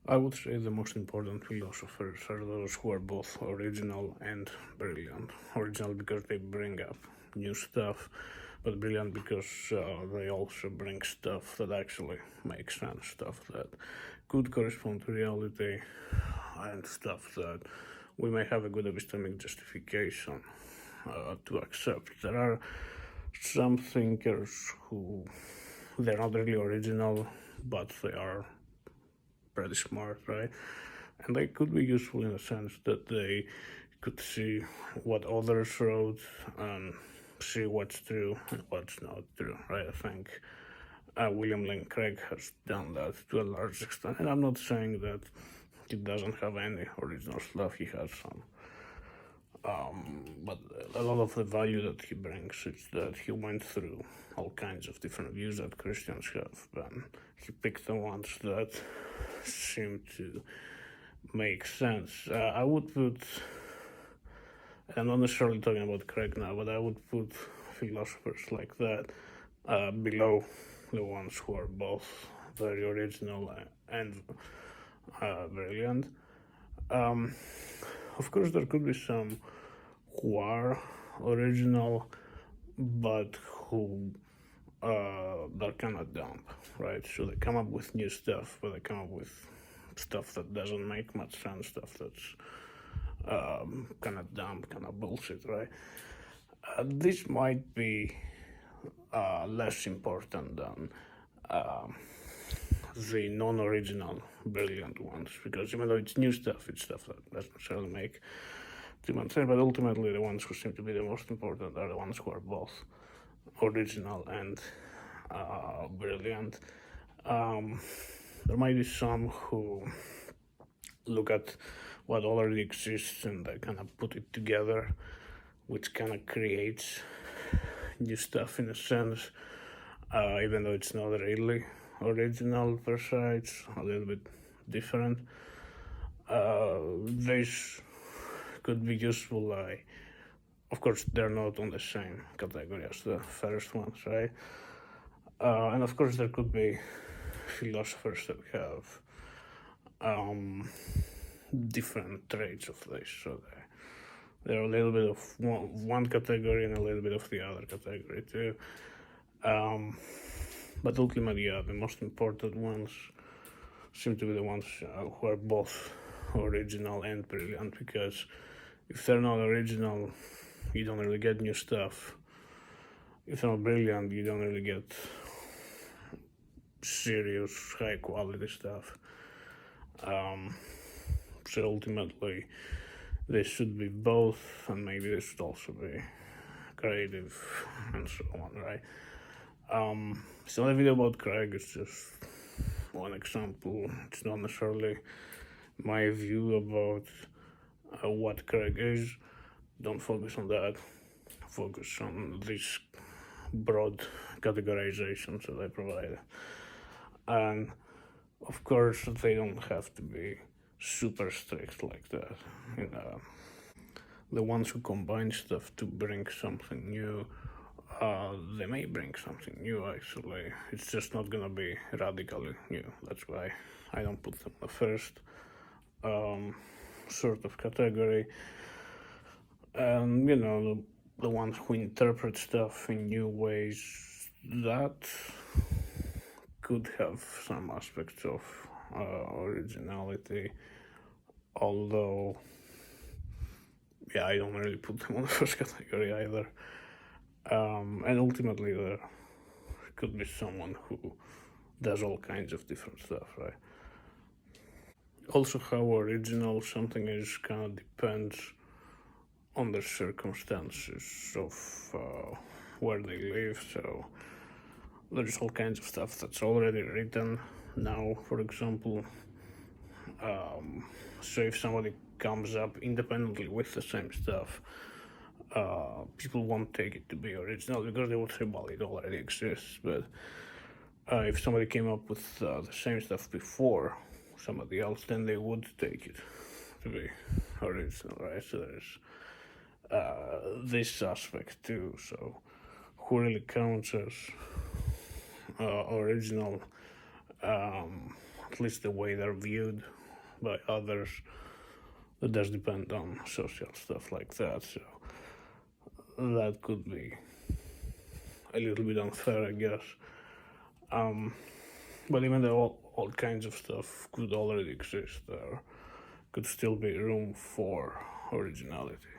I would say the most important philosophers are those who are both original and brilliant. Original because they bring up new stuff, but brilliant because they also bring stuff that actually makes sense, stuff that could correspond to reality, and stuff that we may have a good epistemic justification to accept. There are some thinkers who they're not really original, but they are pretty smart, right? And they could be useful in the sense that they could see what others wrote and see what's true and what's not true, right? I think William Lane Craig has done that to a large extent, and I'm not saying that he doesn't have any original stuff. He has some, but a lot of the value that he brings is that he went through all kinds of different views that Christians have, and he picked the ones that seem to make sense. I would put, I'm not necessarily talking about Craig now, but I would put philosophers like that below the ones who are both very original and brilliant. Of course, there could be some who are original, but who they're kind of dumb, right? So they come up with new stuff, but they come up with stuff that doesn't make much sense, stuff that's kind of dumb, kind of bullshit, right? This might be less important than the non-original brilliant ones, because even though it's new stuff, it's stuff that doesn't necessarily make too much sense, but ultimately the ones who seem to be the most important are the ones who are both original and brilliant. There might be some who look at what already exists and they kind of put it together, which kind of creates new stuff in a sense, even though it's not really original per se, it's a little bit different. These could be useful. Of course, they're not on the same category as the first ones, right? And of course, there could be philosophers that have different traits of this, so they're a little bit of one category and a little bit of the other category too. But ultimately, yeah, the most important ones seem to be the ones who are both original and brilliant, because if they're not original, you don't really get new stuff. If they're not brilliant, you don't really get serious, high quality stuff. So ultimately, they should be both, and maybe they should also be creative and so on, right? It's not a video about Craig, it's just one example. It's not necessarily my view about what Craig is. Don't focus on that. Focus on these broad categorizations that I provided. And of course, they don't have to be super strict like that. You know, the ones who combine stuff to bring something new, they may bring something new actually. It's just not gonna be radically new. That's why I don't put them in the first sort of category. And you know, the ones who interpret stuff in new ways, that could have some aspects of originality, although yeah, I don't really put them on the first category either. And ultimately, there could be someone who does all kinds of different stuff, right? Also, how original something is kind of depends on the circumstances of where they live. So there's all kinds of stuff that's already written now, for example. So if somebody comes up independently with the same stuff, people won't take it to be original because they would say, well, it already exists. But if somebody came up with the same stuff before somebody else, then they would take it to be original, right? So there's this aspect too. So who really counts as original? at least the way they're viewed by others. It does depend on social stuff like that, so that could be a little bit unfair, I guess. But even though all kinds of stuff could already exist, there could still be room for originality.